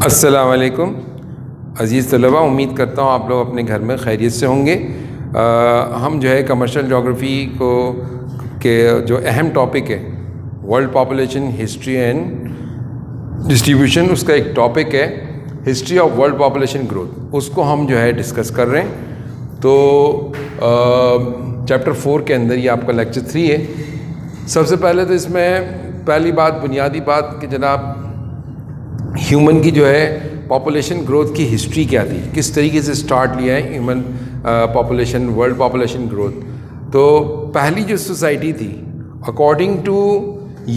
السلام علیکم عزیز طلباء، امید کرتا ہوں آپ لوگ اپنے گھر میں خیریت سے ہوں گے۔ ہم جو ہے کمرشل جغرافی کے جو اہم ٹاپک ہے world population history and distribution, اس کا ایک ٹاپک ہے history of world population growth, اس کو ہم جو ہے ڈسکس کر رہے ہیں۔ تو چیپٹر 4 کے اندر یہ آپ کا لیکچر 3 ہے۔ سب سے پہلے تو اس میں پہلی بات، بنیادی بات کہ جناب ہیومن کی جو ہے پاپولیشن گروتھ کی ہسٹری کیا تھی، کس طریقے سے سٹارٹ لیا ہے human population world population growth. تو پہلی جو سوسائٹی تھی according to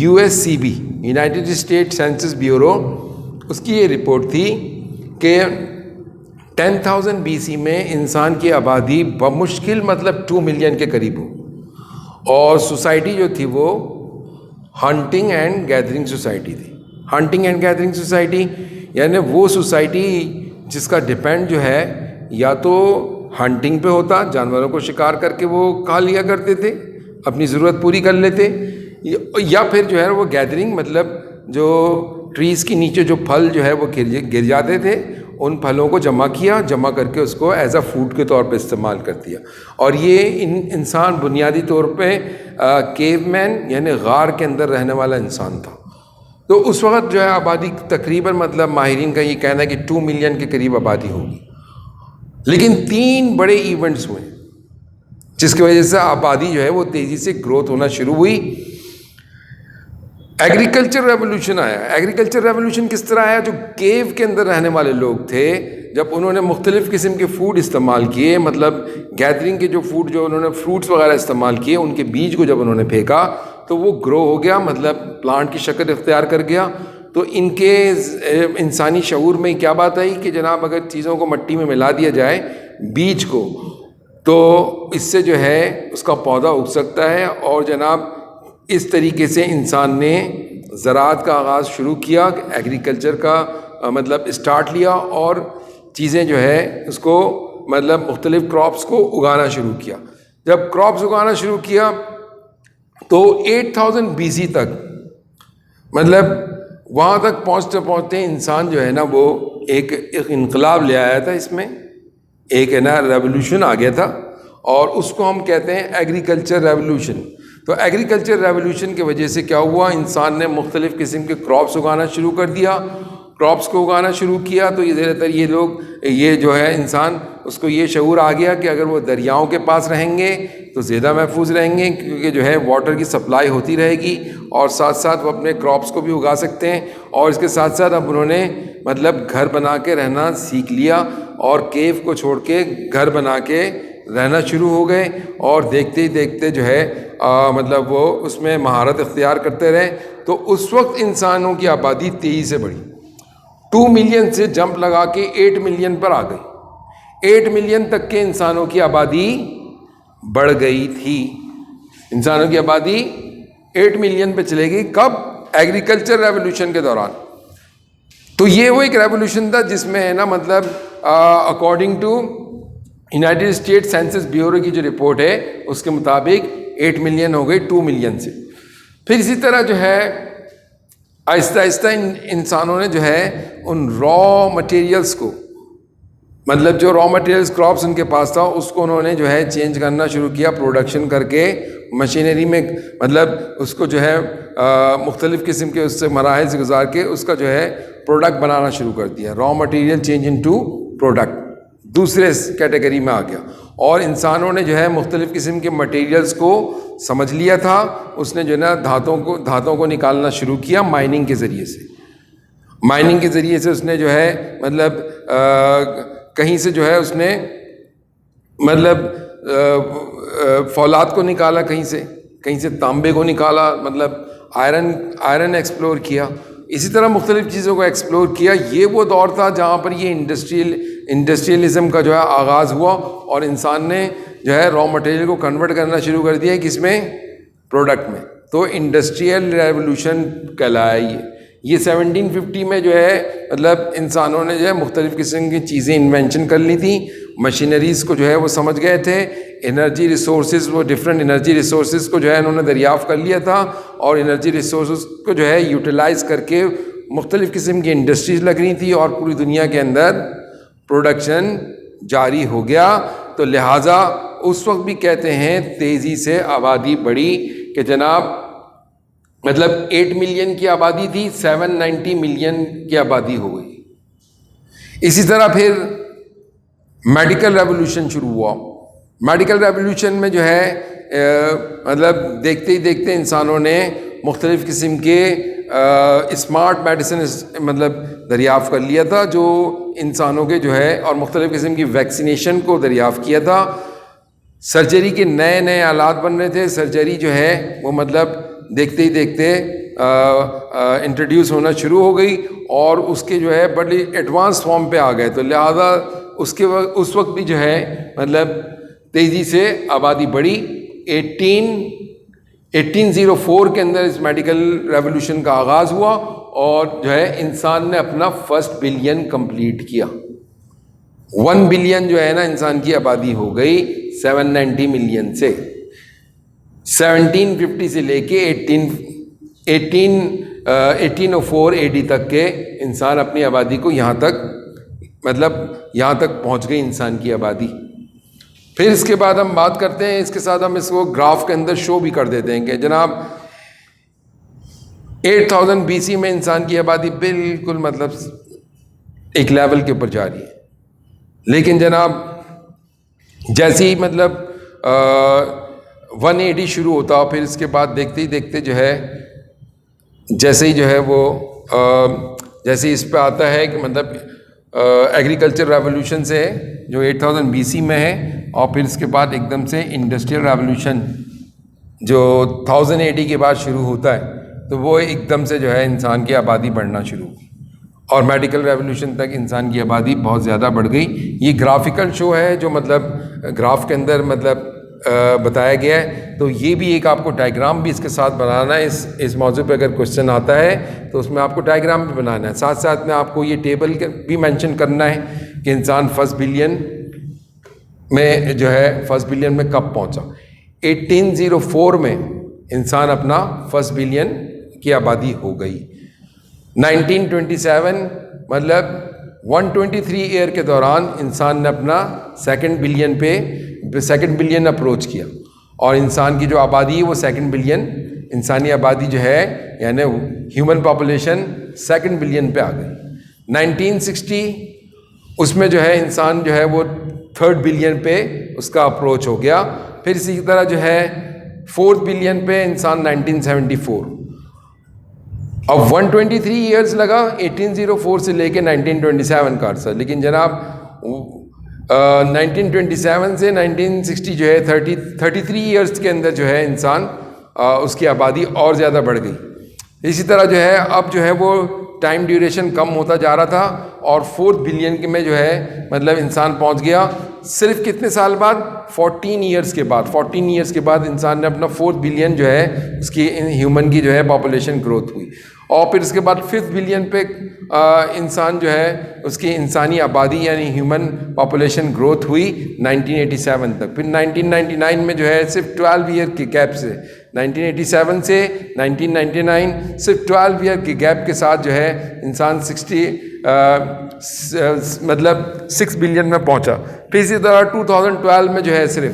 USCB united state census bureau, اس کی یہ رپورٹ تھی کہ 10,000 BC میں انسان کی آبادی بمشکل 2 ملین کے قریب ہو، اور سوسائٹی جو تھی وہ ہنٹنگ اینڈ گیدرنگ سوسائٹی تھی۔ ہنٹنگ اینڈ گیدرنگ سوسائٹی یعنی وہ سوسائٹی جس کا ڈپینڈ جو ہے یا تو ہنٹنگ پہ ہوتا، جانوروں کو شکار کر کے وہ کھا لیا کرتے تھے، اپنی ضرورت پوری کر لیتے، یا پھر جو ہے وہ گیدرنگ جو ٹریز کے نیچے جو پھل جو ہے وہ گر جاتے تھے، ان پھلوں کو جمع کر کے اس کو ایز اے فوڈ کے طور پہ استعمال کر دیا۔ اور یہ انسان بنیادی طور پہ کیو مین یعنی غار کے اندر رہنے والا انسان تھا۔ تو اس وقت جو ہے آبادی تقریباً ماہرین کا یہ کہنا ہے کہ 2 ملین کے قریب آبادی ہوگی، لیکن 3 بڑے ایونٹس ہوئے جس کی وجہ سے آبادی جو ہے وہ تیزی سے گروتھ ہونا شروع ہوئی۔ ایگریکلچر ریولوشن آیا۔ ایگریکلچر ریولوشن کس طرح آیا؟ جو کیو کے اندر رہنے والے لوگ تھے، جب انہوں نے مختلف قسم کے فوڈ استعمال کیے، گیدرنگ کے جو فوڈ جو انہوں نے فروٹس وغیرہ استعمال کیے، ان کے بیج کو جب انہوں نے پھینکا تو وہ گرو ہو گیا، پلانٹ کی شکل اختیار کر گیا۔ تو ان کے انسانی شعور میں کیا بات آئی کہ جناب اگر چیزوں کو مٹی میں ملا دیا جائے، بیج کو، تو اس سے جو ہے اس کا پودا اگ سکتا ہے۔ اور جناب اس طریقے سے انسان نے زراعت کا آغاز شروع کیا، ایگریکلچر کا اسٹارٹ لیا، اور چیزیں جو ہے اس کو مختلف کراپس کو اگانا شروع کیا۔ جب کراپس اگانا شروع کیا تو 8000 BC تک وہاں تک پہنچتے انسان جو ہے نا وہ ایک انقلاب لے آیا تھا، اس میں ایک ریولوشن آ گیا تھا، اور اس کو ہم کہتے ہیں ایگریکلچر ریولوشن۔ تو ایگریکلچر ریولوشن کی وجہ سے کیا ہوا، انسان نے مختلف قسم کے کراپس اگانا شروع کر دیا۔ کراپس کو اگانا شروع کیا تو یہ جو ہے انسان، اس کو یہ شعور آ گیا کہ اگر وہ دریاؤں کے پاس رہیں گے تو زیادہ محفوظ رہیں گے، کیونکہ جو ہے واٹر کی سپلائی ہوتی رہے گی، اور ساتھ ساتھ وہ اپنے کراپس کو بھی اگا سکتے ہیں۔ اور اس کے ساتھ ساتھ اب انہوں نے گھر بنا کے رہنا سیکھ لیا، اور کیو کو چھوڑ کے گھر بنا کے رہنا شروع ہو گئے، اور دیکھتے ہی دیکھتے جو ہے وہ اس میں مہارت اختیار کرتے رہے۔ تو اس وقت انسانوں کی آبادی تیزی سے بڑھی، 2 ملین سے جمپ لگا کے 8 ملین پر آ گئی۔ 8 ملین تک کے انسانوں کی آبادی بڑھ گئی تھی۔ انسانوں کی آبادی 8 ملین پہ چلے گئی، کب؟ ایگریکلچر ریولوشن کے دوران۔ تو یہ وہ ایک ریولوشن تھا جس میں ہے نا according to United state census bureau کی جو رپورٹ ہے اس کے مطابق 8 ملین ہو گئی 2 ملین سے۔ پھر اسی طرح جو ہے آہستہ آہستہ انسانوں نے جو ہے ان را مٹیریلز کو، جو را مٹیریلز کراپس ان کے پاس تھا، اس کو انہوں نے جو ہے چینج کرنا شروع کیا، پروڈکشن کر کے مشینری میں اس کو جو ہے مختلف قسم کے اس سے مراحل سے گزار کے اس کا جو ہے پروڈکٹ بنانا شروع کر دیا۔ Raw material change into product دوسرے کیٹیگری میں آ گیا، اور انسانوں نے جو ہے مختلف قسم کے مٹیریلز کو سمجھ لیا تھا۔ اس نے جو ہے نا دھاتوں کو نکالنا شروع کیا مائننگ کے ذریعے سے۔ مائننگ کے ذریعے سے اس نے جو ہے کہیں سے جو ہے اس نے فولاد کو نکالا، کہیں سے تانبے کو نکالا، آئرن ایکسپلور کیا، اسی طرح مختلف چیزوں کو ایکسپلور کیا۔ یہ وہ دور تھا جہاں پر یہ انڈسٹریلزم کا جو ہے آغاز ہوا، اور انسان نے جو ہے را مٹیریل کو کنورٹ کرنا شروع کر دیا کس میں؟ پروڈکٹ میں۔ تو انڈسٹریل ریولوشن کہلایا یہ 1750 میں جو ہے انسانوں نے جو ہے مختلف قسم کی چیزیں انوینشن کر لی تھیں، مشینریز کو جو ہے وہ سمجھ گئے تھے، انرجی ریسورسز، وہ ڈفرینٹ انرجی ریسورسز کو جو ہے انہوں نے دریافت کر لیا تھا، اور انرجی ریسورسز کو جو ہے یوٹیلائز کر کے مختلف قسم کی انڈسٹریز لگ رہی تھی اور پوری دنیا کے اندر پروڈکشن جاری ہو گیا. تو لہٰذا اس وقت بھی کہتے ہیں تیزی سے آبادی بڑھی کہ جناب مطلب 8 ملین کی آبادی تھی 790 ملین کی آبادی ہو گئی. اسی طرح پھر میڈیکل ریولوشن شروع ہوا. میڈیکل ریولوشن میں جو ہے مطلب دیکھتے ہی دیکھتے انسانوں نے مختلف قسم کے اسمارٹ میڈیسن مطلب دریافت کر لیا تھا جو انسانوں کے جو ہے اور مختلف قسم کی ویکسینیشن کو دریافت کیا تھا. سرجری کے نئے نئے آلات بن رہے تھے. سرجری جو ہے وہ مطلب دیکھتے ہی دیکھتے انٹروڈیوس ہونا شروع ہو گئی اور اس کے جو ہے بڑی ایڈوانس فارم پہ آ گئے. تو لہٰذا اس وقت بھی جو ہے مطلب تیزی سے آبادی بڑھی. 1804 کے اندر اس میڈیکل ریولوشن کا آغاز ہوا اور جو ہے انسان نے اپنا فرسٹ بلین کمپلیٹ کیا. 1 بلین جو ہے نا انسان کی آبادی ہو گئی 790 ملین سے. 1750 سے لے کے 1804 AD تک کے انسان اپنی آبادی کو یہاں تک پہنچ گئی انسان کی آبادی. پھر اس کے بعد ہم بات کرتے ہیں, اس کے ساتھ ہم اس کو گراف کے اندر شو بھی کر دیتے ہیں کہ جناب 8000 BC میں انسان کی آبادی بالکل مطلب ایک لیول کے اوپر جا رہی ہے. لیکن جناب جیسے ہی مطلب 180 شروع ہوتا پھر اس کے بعد دیکھتے ہی دیکھتے جو ہے جیسے ہی جو ہے وہ جیسے اس پہ آتا ہے کہ مطلب ایگریکلچر ریولوشن سے جو 8000 BC میں ہے اور پھر اس کے بعد ایک دم سے انڈسٹریل ریولوشن جو 1000 AD کے بعد شروع ہوتا ہے تو وہ ایک دم سے جو ہے انسان کی آبادی بڑھنا شروع ہوئی اور میڈیکل ریولوشن تک انسان کی آبادی بہت زیادہ بڑھ گئی. یہ گرافیکل شو ہے جو مطلب گراف کے اندر مطلب بتایا گیا ہے. تو یہ بھی ایک آپ کو ڈائیگرام بھی اس کے ساتھ بنانا ہے. اس موضوع پہ اگر کوشچن آتا ہے تو اس میں آپ کو ڈائیگرام بھی بنانا ہے. ساتھ ساتھ میں آپ کو یہ ٹیبل بھی مینشن کرنا ہے کہ انسان فرسٹ بلین میں جو ہے فرسٹ بلین میں کب پہنچا. 1804 میں انسان اپنا فرسٹ بلین کی آبادی ہو گئی. 1927 مطلب 123 ایئر کے دوران انسان نے اپنا سیکنڈ بلین اپروچ کیا اور انسان کی جو آبادی ہے وہ سیکنڈ بلین انسانی آبادی جو ہے یعنی ہیومن پاپولیشن سیکنڈ بلین پہ آ گئی. 1960 اس میں جو ہے انسان جو ہے وہ تھرڈ بلین پہ اس کا اپروچ ہو گیا. پھر اسی طرح جو ہے فورتھ بلین پہ انسان 1974. اب 123 ایئرز لگا 1804 سے لے کے 1927 کا عرصہ. لیکن جناب 1927 سے 1960 جو ہے 33 ایئرز کے اندر جو ہے انسان اس کی آبادی اور زیادہ بڑھ گئی. اسی طرح جو ہے اب جو ہے وہ ٹائم ڈیوریشن کم ہوتا جا رہا تھا اور 4 بلین میں جو ہے مطلب انسان پہنچ گیا صرف کتنے سال بعد 14 ایئرز کے بعد. 14 ایئرز کے بعد انسان نے اپنا 4 بلین جو ہے اس کی ہیومن کی جو ہے پاپولیشن گروتھ ہوئی اور پھر اس کے بعد 5 بلین پہ انسان جو ہے اس کی انسانی آبادی یعنی ہیومن پاپولیشن گروتھ ہوئی 1987 تک. پھر 1999 میں جو ہے صرف 12 ایئر کے گیپ سے 1987 سے 1999 صرف 12 ایئر کے گیپ کے ساتھ جو ہے انسان 6 بلین میں پہنچا. پھر اسی طرح 2012 میں جو ہے صرف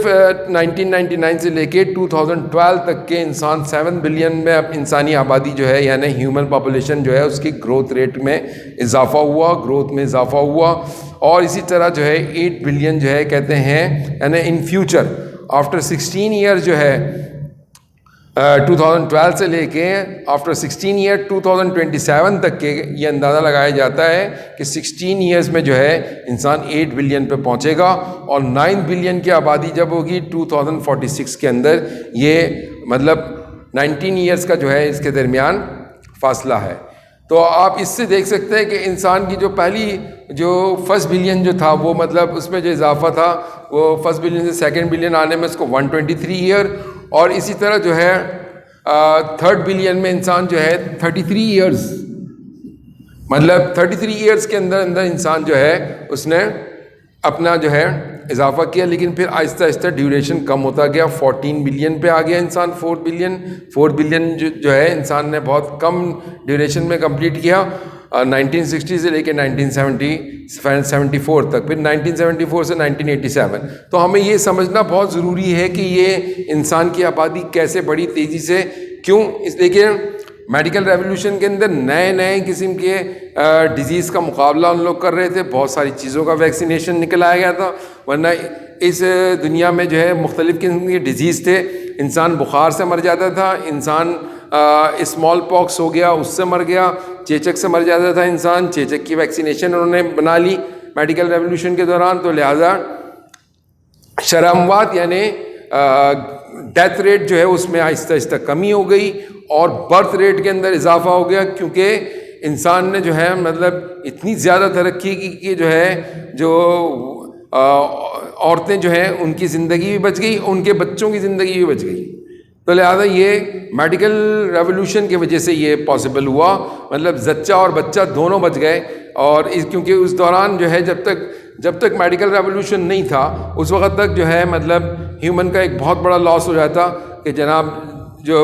1999 سے لے کے 2012 تک کے انسان 7 بلین میں اب انسانی آبادی جو ہے یعنی ہیومن پاپولیشن جو ہے اس کی گروتھ ریٹ میں اضافہ ہوا اور اسی طرح جو ہے 8 بلین جو ہے کہتے ہیں یعنی ان فیوچر آفٹر 16 ایئر جو ہے 2012 سے لے کے آفٹر 16 ایئر 2027 تک کے یہ اندازہ لگایا جاتا ہے کہ 16 ایئرز میں جو ہے انسان 8 بلین پہ پہنچے گا اور 9 بلین کی آبادی جب ہوگی 2046 کے اندر. یہ مطلب 19 ایئرز کا جو ہے اس کے درمیان فاصلہ ہے. تو آپ اس سے دیکھ سکتے ہیں کہ انسان کی جو پہلی جو فرسٹ بلین جو تھا وہ مطلب اس میں جو اضافہ تھا وہ فرسٹ بلین سے سیکنڈ بلین آنے میں اس کو 123 ایئر اور اسی طرح جو ہے تھرڈ بلین میں انسان جو ہے 33 ایئرز مطلب 33 ایئرز کے اندر انسان جو ہے اس نے اپنا جو ہے اضافہ کیا، لیکن پھر آہستہ آہستہ ڈیوریشن کم ہوتا گیا، 14 بلین پہ آ گیا انسان، 4 بلین جو ہے انسان نے بہت کم ڈیوریشن میں کمپلیٹ کیا 1960 سے لے کے 1974 تک، پھر 1974 سے 1987. تو ہمیں یہ سمجھنا بہت ضروری ہے کہ یہ انسان کی آبادی کیسے بڑی تیزی سے، کیوں؟ اس لیے کہ میڈیکل ریولیوشن کے اندر نئے نئے قسم کے ڈیزیز کا مقابلہ ان لوگ کر رہے تھے، بہت ساری چیزوں کا ویکسینیشن نکل آیا گیا تھا، ورنہ اس دنیا میں جو ہے مختلف قسم کے ڈیزیز تھے. انسان بخار سے مر جاتا تھا، انسان اسمال پاکس ہو گیا اس سے مر گیا، چیچک سے مر جاتا تھا انسان، چیچک کی ویکسینیشن انہوں نے بنا لی میڈیکل ریولیوشن کے دوران. تو لہٰذا شرح اموات یعنی ڈیتھ ریٹ جو ہے اس میں آہستہ آہستہ کمی ہو گئی، اور برتھ ریٹ کے اندر اضافہ ہو گیا، کیونکہ انسان نے جو ہے مطلب اتنی زیادہ ترقی کی کہ جو ہے جو عورتیں جو ہیں ان کی زندگی بھی بچ گئی، ان کے بچوں کی زندگی بھی بچ گئی. تو لہٰذا یہ میڈیکل ریولیوشن کی وجہ سے یہ پاسبل ہوا، مطلب زچہ اور بچہ دونوں بچ گئے. اور کیونکہ اس دوران جو ہے جب تک میڈیکل ریولیوشن نہیں تھا اس وقت تک جو ہے مطلب ہیومن کا ایک بہت بڑا لاس ہو جاتا کہ جناب جو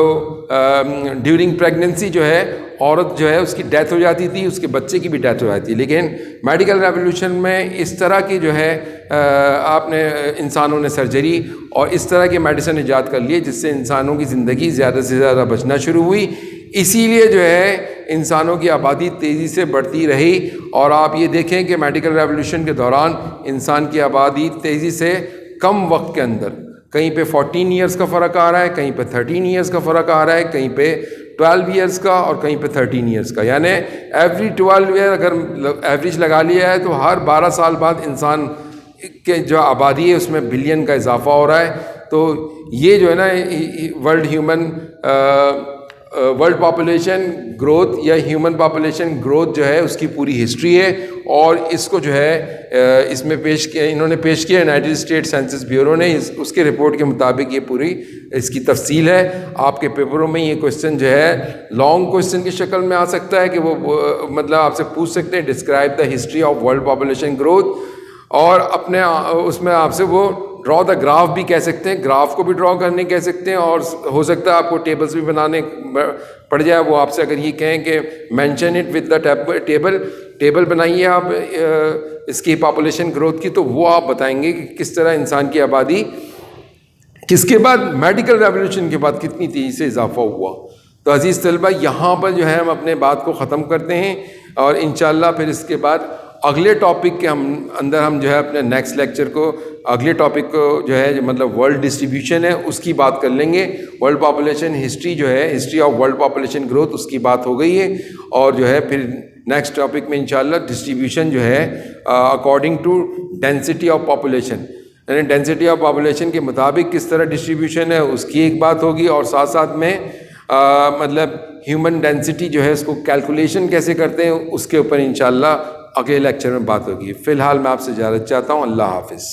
ڈیورنگ پریگننسی جو ہے عورت جو ہے اس کی ڈیتھ ہو جاتی تھی، اس کے بچے کی بھی ڈیتھ ہو جاتی. لیکن میڈیکل ریولیوشن میں اس طرح کی جو ہے آپ نے انسانوں نے سرجری اور اس طرح کے میڈیسن ایجاد کر لیے جس سے انسانوں کی زندگی زیادہ سے زیادہ بچنا شروع ہوئی. اسی لیے جو ہے انسانوں کی آبادی تیزی سے بڑھتی رہی. اور آپ یہ دیکھیں کہ میڈیکل ریولیوشن کے دوران انسان کی آبادی تیزی سے کم وقت کے اندر کہیں پہ 14 ایئرس کا فرق آ رہا ہے، کہیں پہ 13 ایئرس کا فرق آ رہا ہے، کہیں پہ 12 ایئرس کا اور کہیں پہ 13 ایئرس کا. یعنی ایوری 12 ایئر اگر ایوریج لگا لیا ہے تو ہر 12 سال بعد انسان کے جو آبادی ہے اس میں بلین کا اضافہ ہو رہا ہے. تو یہ جو ہے نا ورلڈ پاپولیشن گروتھ یا ہیومن پاپولیشن گروتھ جو ہے اس کی پوری ہسٹری ہے. اور اس کو جو ہے اس میں انہوں نے پیش کیا یونائٹڈ اسٹیٹ سینسس بیورو نے، اس کے رپورٹ کے مطابق یہ پوری اس کی تفصیل ہے. آپ کے پیپروں میں یہ کوشچن جو ہے لانگ کوشچن کی شکل میں آ سکتا ہے کہ وہ مطلب آپ سے پوچھ سکتے ہیں describe the history of world population growth, اور اپنے اس میں آپ سے وہ ڈرا دا گراف بھی کہہ سکتے ہیں، گراف کو بھی ڈرا کرنے کہہ سکتے ہیں، اور ہو سکتا ہے آپ کو ٹیبلز بھی بنانے پڑ جائے. وہ آپ سے اگر یہ کہیں کہ mention it with the table بنائیے آپ اس کی پاپولیشن گروتھ کی، تو وہ آپ بتائیں گے کہ کس طرح انسان کی آبادی کس کے بعد میڈیکل ریولیوشن کے بعد کتنی تیزی سے اضافہ ہوا. تو عزیز طلبہ یہاں پر جو ہے ہم اپنے بات کو ختم کرتے ہیں، اور انشاءاللہ پھر اس کے بعد اگلے ٹاپک کے اندر ہم جو ہے اپنے نیکسٹ لیکچر کو اگلے ٹاپک کو جو ہے مطلب ورلڈ ڈسٹریبیوشن ہے اس کی بات کر لیں گے. ورلڈ پاپولیشن ہسٹری جو ہے history of world population growth اس کی بات ہو گئی ہے. اور جو ہے پھر نیکسٹ ٹاپک میں انشاءاللہ ڈسٹریبیوشن جو ہے according to density of population, یعنی ڈینسٹی آف پاپولیشن کے مطابق کس طرح ڈسٹریبیوشن ہے اس کی ایک بات ہوگی. اور ساتھ ساتھ میں مطلب ہیومن ڈینسٹی جو ہے اس کو کیلکولیشن کیسے کرتے ہیں اس کے اوپر انشاءاللہ اگلے لیکچر میں بات ہوگی. فی الحال میں آپ سے اجازت چاہتا ہوں. اللہ حافظ.